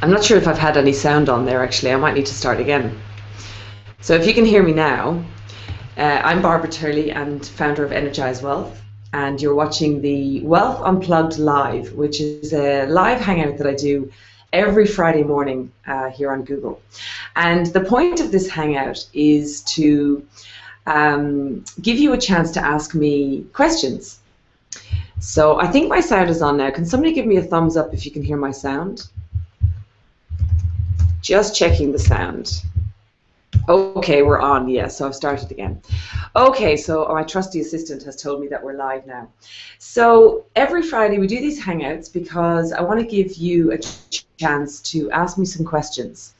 I'm not sure if I've had any sound on there actually. I might need to start again. So if you can hear me now, I'm Barbara Turley and founder of Energized Wealth, and you're watching the Wealth Unplugged Live, which is a live hangout that I do every Friday morning here on Google. And the point of this hangout is to give you a chance to ask me questions. So I think my sound is on now. Can somebody give me a thumbs up if you can hear my sound? Just checking the sound. Okay, we're on. Yeah, so I've started again. Okay, so my trusty assistant has told me that we're live now. So every Friday we do these hangouts because I want to give you a chance to ask me some questions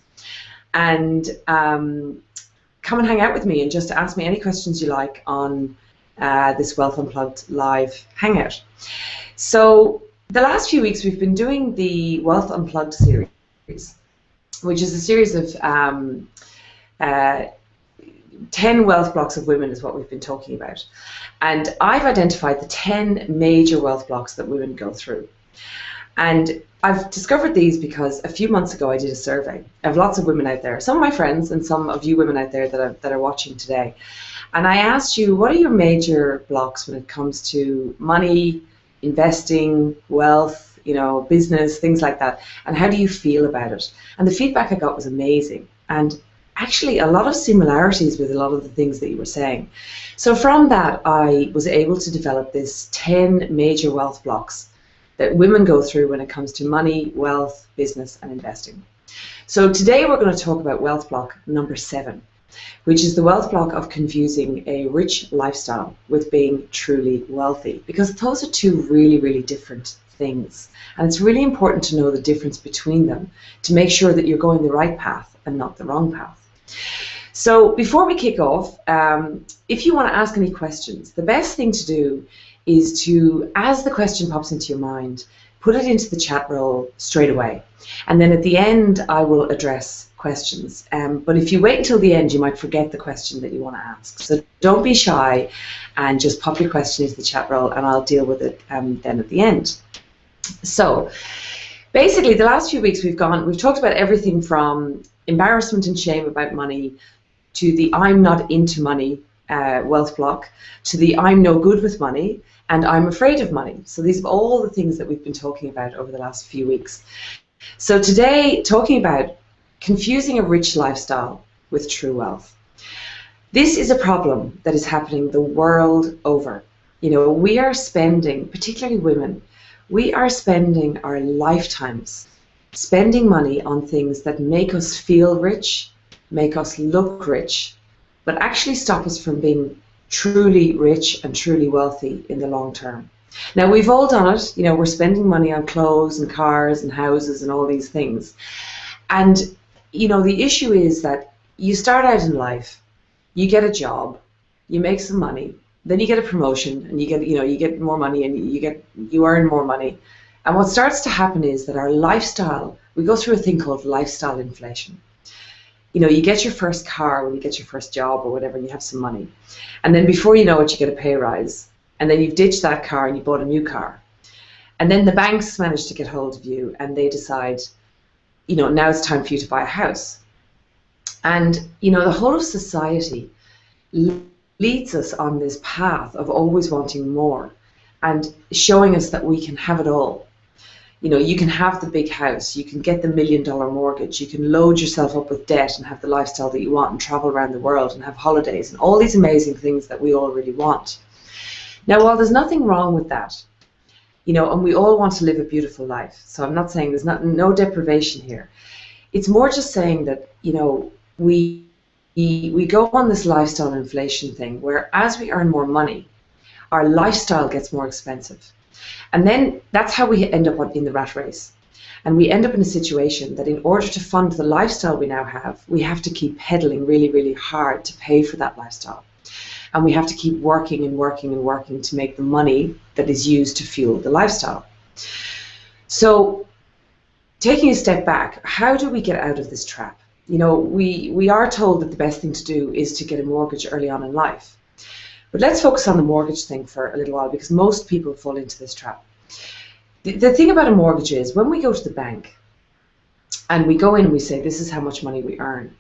and come and hang out with me and just ask me any questions you like on this Wealth Unplugged live hangout. So the last few weeks we've been doing the Wealth Unplugged series, which is a series of 10 wealth blocks of women is what we've been talking about. And I've identified the 10 major wealth blocks that women go through. And I've discovered these because a few months ago I did a survey. I have lots of women out there, some of my friends and some of you women out there that are watching today. And I asked you, what are your major blocks when it comes to money, investing, wealth, business, things like that, and how do you feel about it? And the feedback I got was amazing, and actually a lot of similarities with a lot of the things that you were saying. So from that, I was able to develop this 10 major wealth blocks that women go through when it comes to money, wealth, business, and investing. So today we're going to talk about wealth block number 7, which is the wealth block of confusing a rich lifestyle with being truly wealthy, because those are two really, really different things. And it's really important to know the difference between them to make sure that you're going the right path and not the wrong path. So before we kick off, if you want to ask any questions, the best thing to do is to, as the question pops into your mind, put it into the chat roll straight away. And then at the end, I will address questions. But if you wait until the end, you might forget the question that you want to ask. So don't be shy and just pop your question into the chat roll and I'll deal with it then at the end. So basically the last few weeks we've talked about everything from embarrassment and shame about money to the I'm not into money wealth block, to the I'm no good with money and I'm afraid of money. So these are all the things that we've been talking about over the last few weeks. So today, talking about confusing a rich lifestyle with true wealth. This is a problem that is happening the world over. We are spending, particularly women, we are spending our lifetimes spending money on things that make us feel rich, make us look rich, but actually stop us from being truly rich and truly wealthy in the long term. Now, we've all done it. We're spending money on clothes and cars and houses and all these things. And, the issue is that you start out in life, you get a job, you make some money, then you get a promotion and you get more money and you earn more money. And what starts to happen is that our lifestyle, we go through a thing called lifestyle inflation. You get your first car when you get your first job or whatever, and you have some money. And then before you know it, you get a pay rise. And then you've ditched that car and you bought a new car. And then the banks manage to get hold of you and they decide, now it's time for you to buy a house. And, the whole of society leads us on this path of always wanting more and showing us that we can have it all. You can have the big house, you can get the $1 million mortgage, you can load yourself up with debt and have the lifestyle that you want and travel around the world and have holidays and all these amazing things that we all really want. Now, while there's nothing wrong with that, and we all want to live a beautiful life, so I'm not saying there's no deprivation here. It's more just saying that, we go on this lifestyle inflation thing where as we earn more money, our lifestyle gets more expensive. And then that's how we end up in the rat race. And we end up in a situation that in order to fund the lifestyle we now have, we have to keep pedaling really, really hard to pay for that lifestyle. And we have to keep working and working and working to make the money that is used to fuel the lifestyle. So taking a step back, how do we get out of this trap? We are told that the best thing to do is to get a mortgage early on in life. But let's focus on the mortgage thing for a little while because most people fall into this trap. The thing about a mortgage is when we go to the bank, and we go in and we say, this is how much money we earn.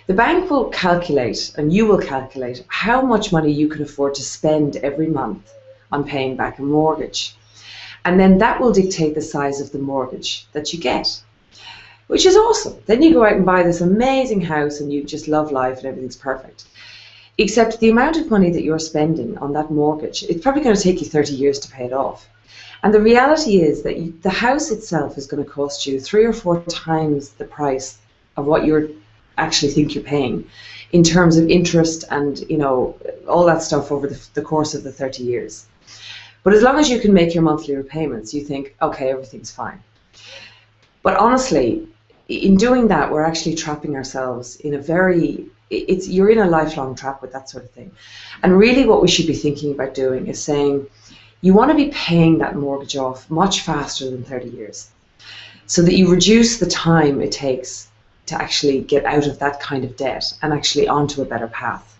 The bank will calculate, and you will calculate, how much money you can afford to spend every month on paying back a mortgage. And then that will dictate the size of the mortgage that you get, which is awesome. Then you go out and buy this amazing house and you just love life and everything's perfect. Except the amount of money that you're spending on that mortgage, it's probably going to take you 30 years to pay it off. And the reality is that the house itself is going to cost you 3 or 4 times the price of what you actually think you're paying in terms of interest and, you know, all that stuff over the course of the 30 years. But as long as you can make your monthly repayments, you think, okay, everything's fine. But honestly, in doing that, we're actually trapping ourselves in a you're in a lifelong trap with that sort of thing. And really what we should be thinking about doing is saying, you want to be paying that mortgage off much faster than 30 years so that you reduce the time it takes to actually get out of that kind of debt and actually onto a better path.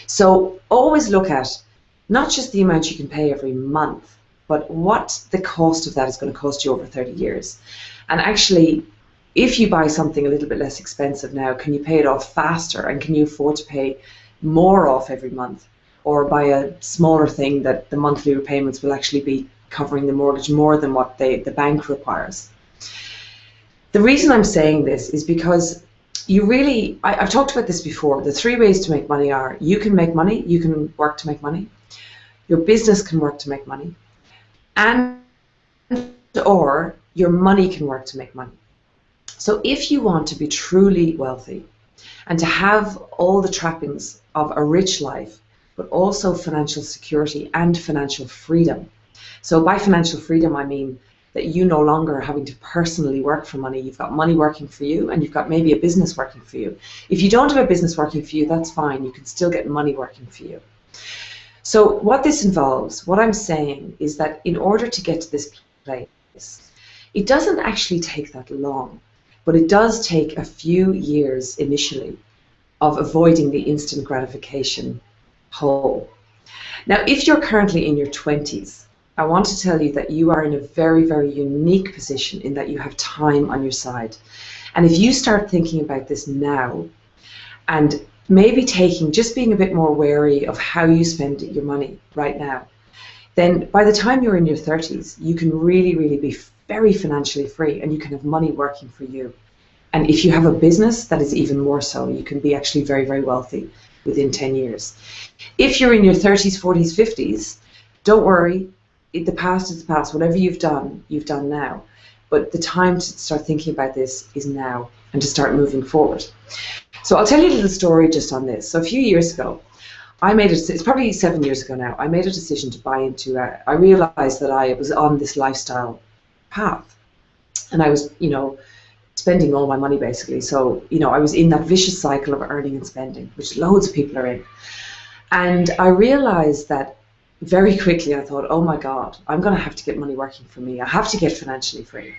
So always look at not just the amount you can pay every month, but what the cost of that is going to cost you over 30 years. And actually, if you buy something a little bit less expensive now, can you pay it off faster, and can you afford to pay more off every month, or buy a smaller thing that the monthly repayments will actually be covering the mortgage more than what the bank requires. The reason I'm saying this is because I've talked about this before. The 3 ways to make money are: you can make money, you can work to make money, your business can work to make money, and or your money can work to make money. So if you want to be truly wealthy and to have all the trappings of a rich life, but also financial security and financial freedom. So by financial freedom, I mean that you no longer are having to personally work for money. You've got money working for you, and you've got maybe a business working for you. If you don't have a business working for you, that's fine. You can still get money working for you. So what this involves, what I'm saying is that in order to get to this place, it doesn't actually take that long, but it does take a few years initially of avoiding the instant gratification hole. Now, if you're currently in your 20s, I want to tell you that you are in a very, very unique position in that you have time on your side. And if you start thinking about this now, and maybe just being a bit more wary of how you spend your money right now, then by the time you're in your 30s, you can really, really be very financially free, and you can have money working for you. And if you have a business, that is even more so. You can be actually very, very wealthy within 10 years. If you're in your 30s, 40s, 50s, don't worry. The past is the past. Whatever you've done now. But the time to start thinking about this is now, and to start moving forward. So I'll tell you a little story just on this. So a few years ago, it's probably 7 years ago now, I made a decision to buy into, I realized that I was on this lifestyle path. And I was, spending all my money basically. So, I was in that vicious cycle of earning and spending, which loads of people are in. And I realized that very quickly I thought, oh my God, I'm going to have to get money working for me. I have to get financially free.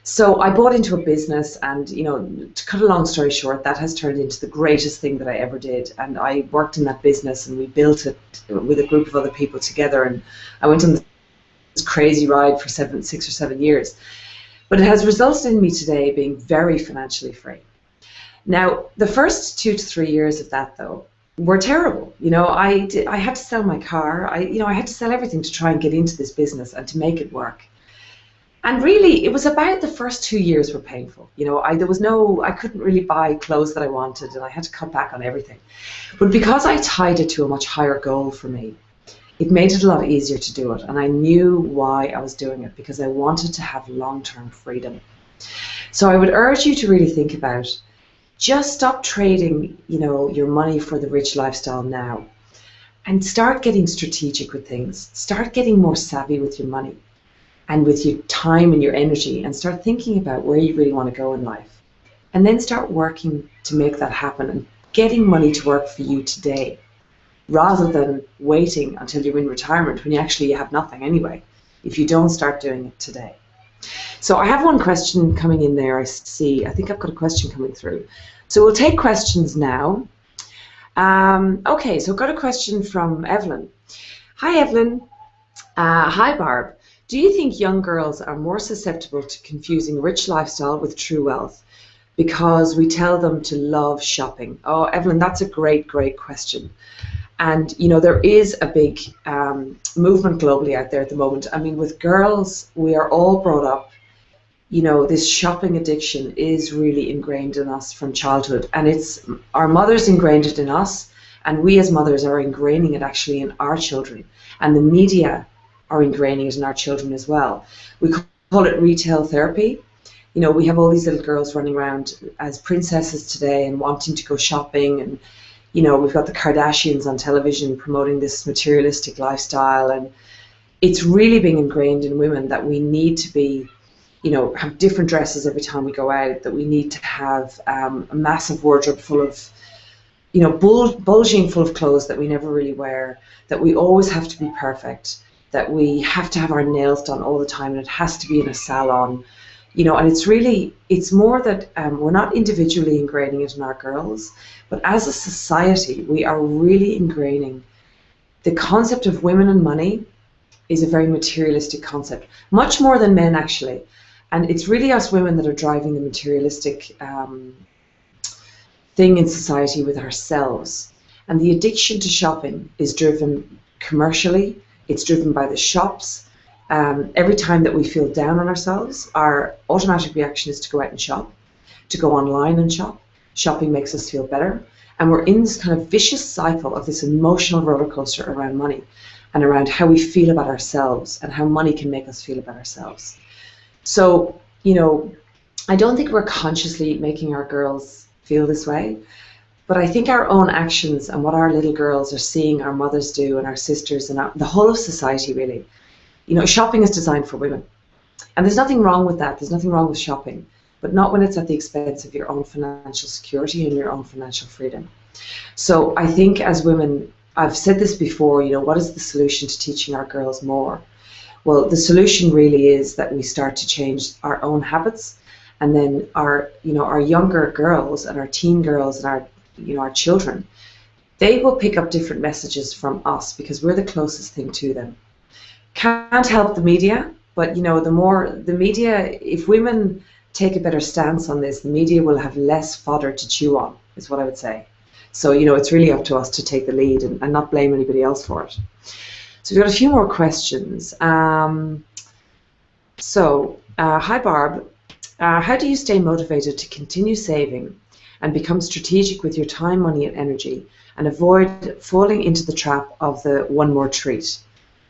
So I bought into a business, and, to cut a long story short, that has turned into the greatest thing that I ever did. And I worked in that business, and we built it with a group of other people together. And I went on this crazy ride for 6 or 7 years. But it has resulted in me today being very financially free. Now, the first 2 to 3 years of that, though, were terrible. I had to sell my car. I had to sell everything to try and get into this business and to make it work. And really, it was about the first 2 years were painful. I couldn't really buy clothes that I wanted, and I had to cut back on everything. But because I tied it to a much higher goal for me, it made it a lot easier to do it. And I knew why I was doing it, because I wanted to have long-term freedom. So I would urge you to really think about, just stop trading, your money for the rich lifestyle now, and start getting strategic with things. Start getting more savvy with your money and with your time and your energy, and start thinking about where you really want to go in life. And then start working to make that happen and getting money to work for you today, rather than waiting until you're in retirement when you have nothing anyway, if you don't start doing it today. So I have one question coming in there. I think I've got a question coming through. So we'll take questions now. Okay, so I've got a question from Evelyn. Hi, Evelyn. Hi, Barb. Do you think young girls are more susceptible to confusing rich lifestyle with true wealth because we tell them to love shopping? Oh, Evelyn, that's a great, great question. And, there is a big movement globally out there at the moment. I mean, with girls, we are all brought up, this shopping addiction is really ingrained in us from childhood. And it's our mothers ingrained it in us, and we as mothers are ingraining it actually in our children. And the media are ingraining it in our children as well. We call it retail therapy. We have all these little girls running around as princesses today and wanting to go shopping, and we've got the Kardashians on television promoting this materialistic lifestyle, and it's really being ingrained in women that we need to be, have different dresses every time we go out, that we need to have a massive wardrobe full of, bulging full of clothes that we never really wear, that we always have to be perfect, that we have to have our nails done all the time, and it has to be in a salon, and it's more that we're not individually ingraining it in our girls, but as a society, we are really ingraining the concept of women and money is a very materialistic concept, much more than men actually. And it's really us women that are driving the materialistic thing in society with ourselves. And the addiction to shopping is driven commercially. It's driven by the shops. Every time that we feel down on ourselves, our automatic reaction is to go out and shop, to go online and shop. Shopping makes us feel better. And we're in this kind of vicious cycle of this emotional roller coaster around money and around how we feel about ourselves and how money can make us feel about ourselves. So, I don't think we're consciously making our girls feel this way, but I think our own actions and what our little girls are seeing our mothers do and our sisters and the whole of society really, shopping is designed for women. And there's nothing wrong with that. There's nothing wrong with shopping, but not when it's at the expense of your own financial security and your own financial freedom. So I think as women, I've said this before, what is the solution to teaching our girls more? Well, the solution really is that we start to change our own habits, and then our younger girls and our teen girls and our children, they will pick up different messages from us because we're the closest thing to them. Can't help the media, but the media, if women take a better stance on this, the media will have less fodder to chew on, is what I would say. So, it's really up to us to take the lead and not blame anybody else for it. So we've got a few more questions. Hi Barb, how do you stay motivated to continue saving and become strategic with your time, money and energy and avoid falling into the trap of the one more treat,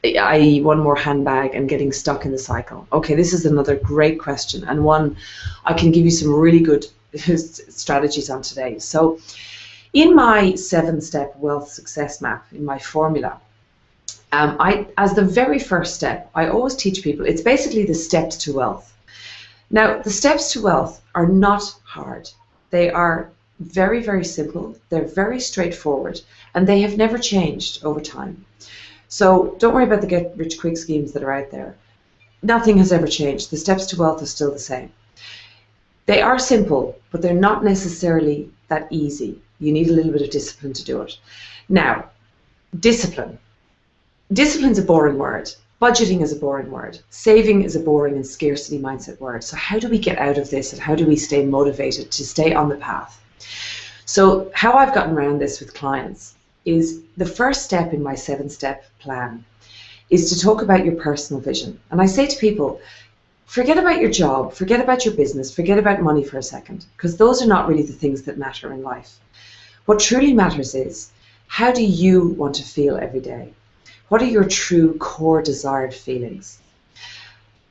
i.e. one more handbag and getting stuck in the cycle? Okay, this is another great question, and one I can give you some really good strategies on today. So in my 7-step wealth success map, in my formula, as the very first step, I always teach people, it's basically the steps to wealth. Now, the steps to wealth are not hard. They are very, very simple. They're very straightforward, and they have never changed over time. So don't worry about the get-rich-quick schemes that are out there. Nothing has ever changed. The steps to wealth are still the same. They are simple, but they're not necessarily that easy. You need a little bit of discipline to do it. Now, discipline. Discipline's a boring word. Budgeting is a boring word. Saving is a boring and scarcity mindset word. So how do we get out of this, and how do we stay motivated to stay on the path? So how I've gotten around this with clients is the first step in my 7-step plan is to talk about your personal vision. And I say to people, forget about your job, forget about your business, forget about money for a second, because those are not really the things that matter in life. What truly matters is, how do you want to feel every day? What are your true core desired feelings?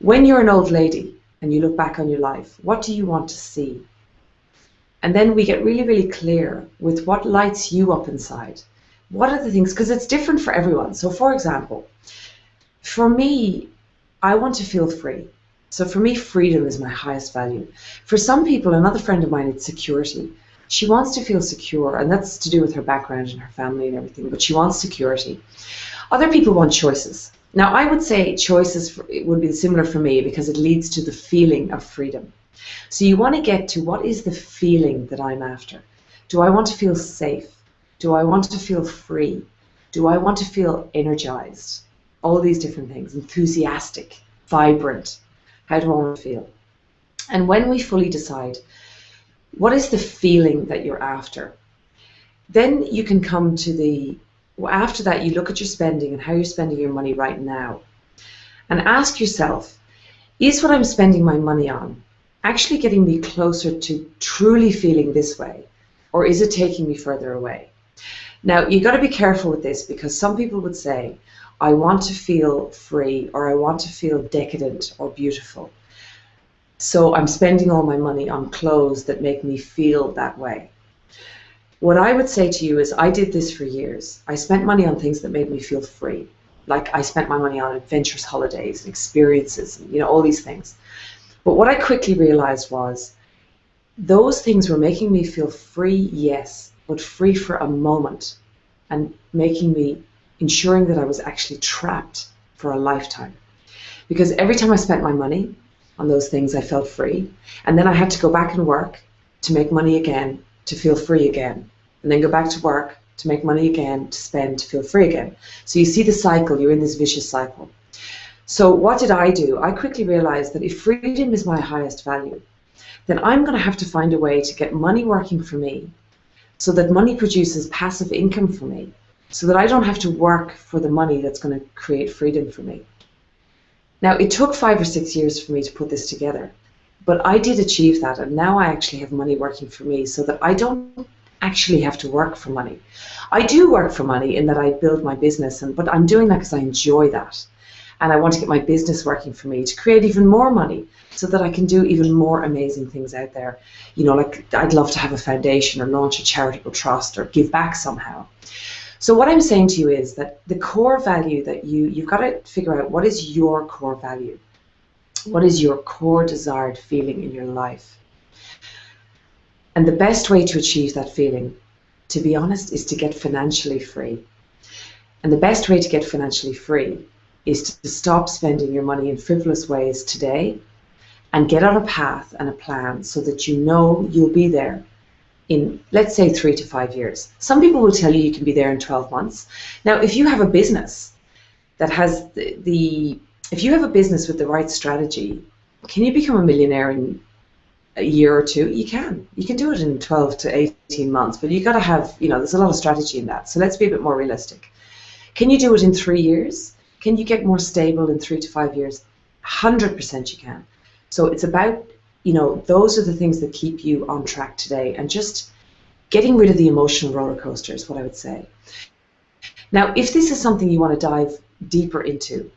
When you're an old lady and you look back on your life, what do you want to see? And then we get really, really clear with what lights you up inside. What are the things, because it's different for everyone. So for example, for me, I want to feel free. So for me, freedom is my highest value. For some people, another friend of mine, it's security. She wants to feel secure, and that's to do with her background and her family and everything, but she wants security. Other people want choices. Now, I would say choices would be similar for me because it leads to the feeling of freedom. So you want to get to, what is the feeling that I'm after? Do I want to feel safe? Do I want to feel free? Do I want to feel energized? All these different things, enthusiastic. vibrant? How do I want to feel? And when we fully decide what is the feeling that you're after, then you can come to after that, you look at your spending and how you're spending your money right now and ask yourself, is what I'm spending my money on actually getting me closer to truly feeling this way, or is it taking me further away? Now, you got to be careful with this, because some people would say, I want to feel free, or I want to feel decadent or beautiful, so I'm spending all my money on clothes that make me feel that way. What I would say to you is, I did this for years. I spent money on things that made me feel free. Like I spent my money on adventurous holidays and experiences, and, all these things. But what I quickly realized was those things were making me feel free, yes, but free for a moment, and ensuring that I was actually trapped for a lifetime. Because every time I spent my money on those things, I felt free. And then I had to go back and work to make money again, to feel free again. And then go back to work to make money again, to spend, to feel free again. So you see the cycle, you're in this vicious cycle. So what did I do? I quickly realized that if freedom is my highest value, then I'm going to have to find a way to get money working for me, so that money produces passive income for me, so that I don't have to work for the money that's going to create freedom for me. Now, it took 5 or 6 years for me to put this together, but I did achieve that, and now I actually have money working for me, so that I don't actually have to work for money. I do work for money in that I build my business, but I'm doing that because I enjoy that. And I want to get my business working for me to create even more money, so that I can do even more amazing things out there. Like I'd love to have a foundation or launch a charitable trust or give back somehow. So what I'm saying to you is that the core value that you've got to figure out, what is your core value? What is your core desired feeling in your life? And the best way to achieve that feeling, to be honest, is to get financially free. And the best way to get financially free is to stop spending your money in frivolous ways today, and get on a path and a plan so that you'll be there in, let's say, 3 to 5 years. Some people will tell you can be there in 12 months. Now, if you have a business that has if you have a business with the right strategy, can you become a millionaire in a year or two? You can. You can do it in 12 to 18 months, but you got to have, there's a lot of strategy in that. So let's be a bit more realistic. Can you do it in 3 years? Can you get more stable in 3 to 5 years? 100% you can. So it's about, those are the things that keep you on track today, and just getting rid of the emotional roller coaster is what I would say. Now, if this is something you want to dive deeper into,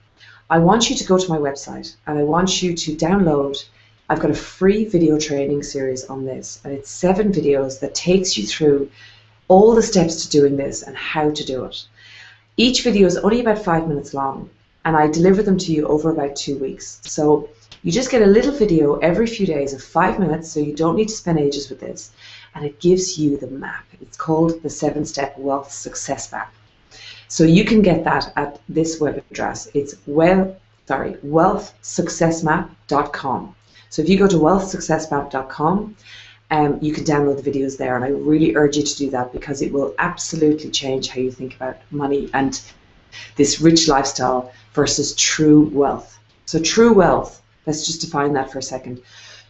I want you to go to my website, and I want you to download. I've got a free video training series on this, and it's 7 videos that takes you through all the steps to doing this and how to do it. Each video is only about 5 minutes long, and I deliver them to you over about 2 weeks. So you just get a little video every few days of 5 minutes, so you don't need to spend ages with this, and it gives you the map. It's called the 7-Step Wealth Success Map. So you can get that at this web address. It's wealthsuccessmap.com. So if you go to wealthsuccessmap.com, you can download the videos there, and I really urge you to do that, because it will absolutely change how you think about money and this rich lifestyle versus true wealth. So true wealth, let's just define that for a second.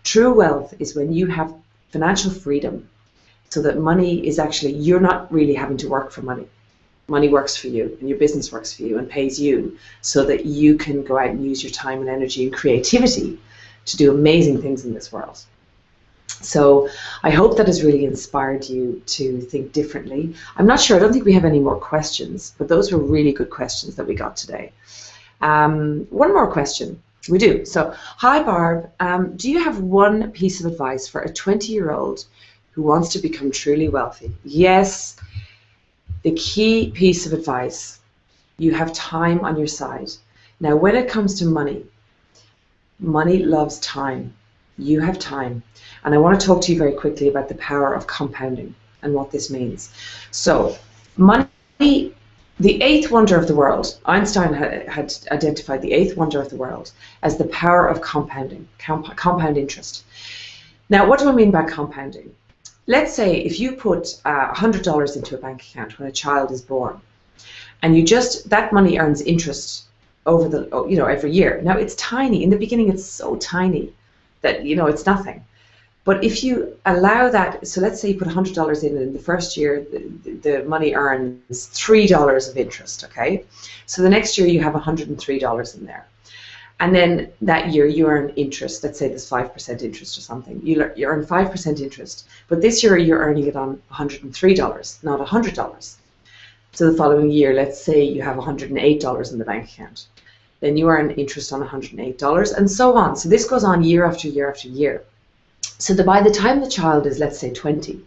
True wealth is when you have financial freedom, so that money is actually, you're not really having to work for money. Money works for you, and your business works for you and pays you, so that you can go out and use your time and energy and creativity to do amazing things in this world. So I hope that has really inspired you to think differently. I'm not sure, I don't think we have any more questions, but those were really good questions that we got today. One more question. We do. So, hi Barb, do you have one piece of advice for a 20-year-old who wants to become truly wealthy? Yes, the key piece of advice, you have time on your side. Now, when it comes to money, money loves time. You have time. And I want to talk to you very quickly about the power of compounding and what this means. So, money, the 8th wonder of the world, Einstein had identified the 8th wonder of the world as the power of compounding, compound interest. Now, what do I mean by compounding? Let's say if you put $100 into a bank account when a child is born, and that money earns interest over the, every year. Now it's tiny. In the beginning, it's so tiny that, it's nothing. But if you allow that, so let's say you put $100 in the first year, the money earns $3 of interest, okay? So the next year you have $103 in there. And then that year you earn interest. Let's say there's 5% interest or something. You earn 5% interest. But this year you're earning it on $103, not $100. So the following year, let's say you have $108 in the bank account. Then you earn interest on $108 and so on. So this goes on year after year after year. So that by the time the child is, let's say, 20,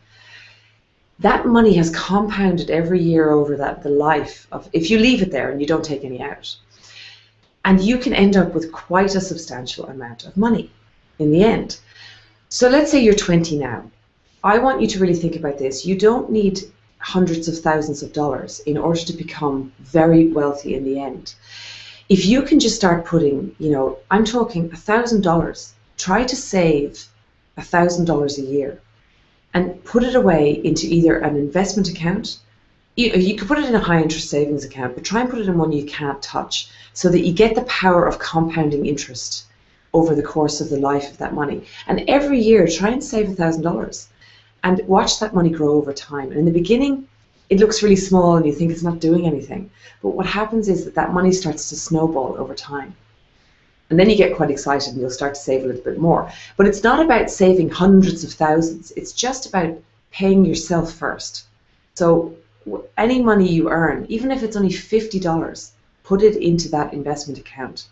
that money has compounded every year over the life of, if you leave it there and you don't take any out. And you can end up with quite a substantial amount of money in the end. So let's say you're 20 now. I want you to really think about this. You don't need hundreds of thousands of dollars in order to become very wealthy in the end. If you can just start putting, I'm talking $1,000, try to save $1,000 a year and put it away into either an investment account. You could put it in a high interest savings account, but try and put it in one you can't touch so that you get the power of compounding interest over the course of the life of that money. And every year, try and save $1,000 and watch that money grow over time. And in the beginning, it looks really small and you think it's not doing anything. But what happens is that money starts to snowball over time. And then you get quite excited and you'll start to save a little bit more. But it's not about saving hundreds of thousands. It's just about paying yourself first. So any money you earn, even if it's only $50, put it into that investment account.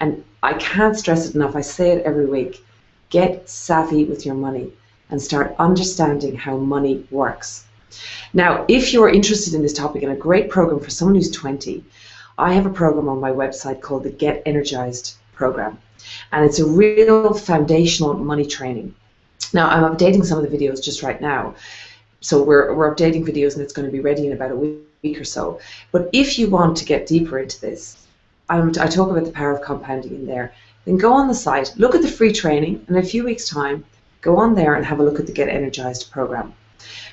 And I can't stress it enough. I say it every week. Get savvy with your money and start understanding how money works. Now, if you're interested in this topic and a great program for someone who's 20, I have a program on my website called the Get Energized program, and it's a real foundational money training. Now I'm updating some of the videos just right now, so we're updating videos and it's going to be ready in about a week or so. But if you want to get deeper into this, I talk about the power of compounding in there. Then go on the site, look at the free training, and in a few weeks time go on there and have a look at the Get Energized program.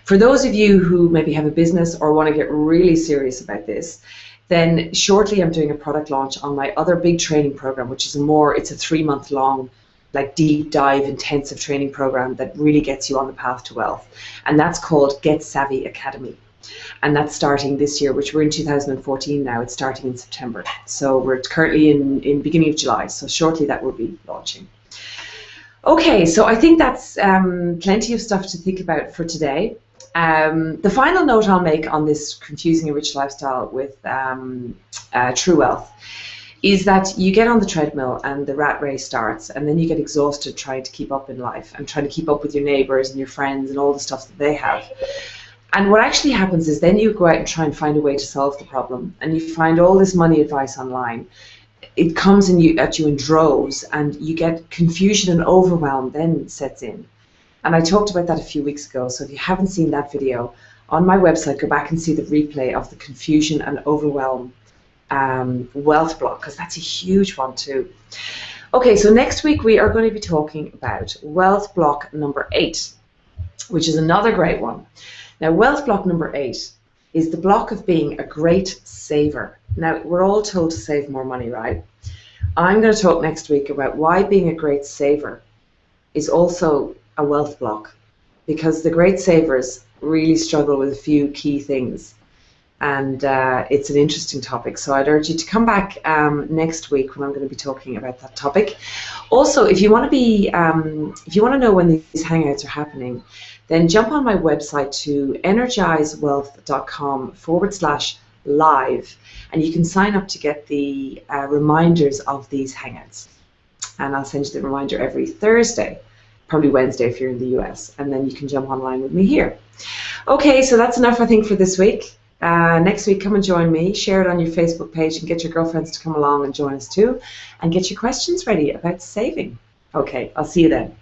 For those of you who maybe have a business or want to get really serious about this, then shortly I'm doing a product launch on my other big training program, which is it's a 3-month long, like deep dive intensive training program that really gets you on the path to wealth. And that's called Get Savvy Academy. And that's starting this year, which we're in 2014 now. It's starting in September. So we're currently in beginning of July. So shortly that will be launching. Okay, so I think that's plenty of stuff to think about for today. The final note I'll make on this confusing a rich lifestyle with true wealth is that you get on the treadmill and the rat race starts, and then you get exhausted trying to keep up in life and trying to keep up with your neighbors and your friends and all the stuff that they have. And what actually happens is then you go out and try and find a way to solve the problem, and you find all this money advice online. It comes at you in droves, and you get confusion and overwhelm then sets in. And I talked about that a few weeks ago, so if you haven't seen that video, on my website, go back and see the replay of the confusion and overwhelm wealth block, because that's a huge one too. Okay, so next week we are going to be talking about wealth block number 8, which is another great one. Now, wealth block number 8 is the block of being a great saver. Now, we're all told to save more money, right? I'm going to talk next week about why being a great saver is also a wealth block, because the great savers really struggle with a few key things, and it's an interesting topic. So I'd urge you to come back next week when I'm going to be talking about that topic. Also, if you want to know when these hangouts are happening, then jump on my website to energizewealth.com/live, and you can sign up to get the reminders of these hangouts. And I'll send you the reminder every Thursday, probably Wednesday if you're in the US, and then you can jump online with me here. Okay, so that's enough, I think, for this week. Next week, come and join me, share it on your Facebook page, and get your girlfriends to come along and join us too, and get your questions ready about saving. Okay, I'll see you then.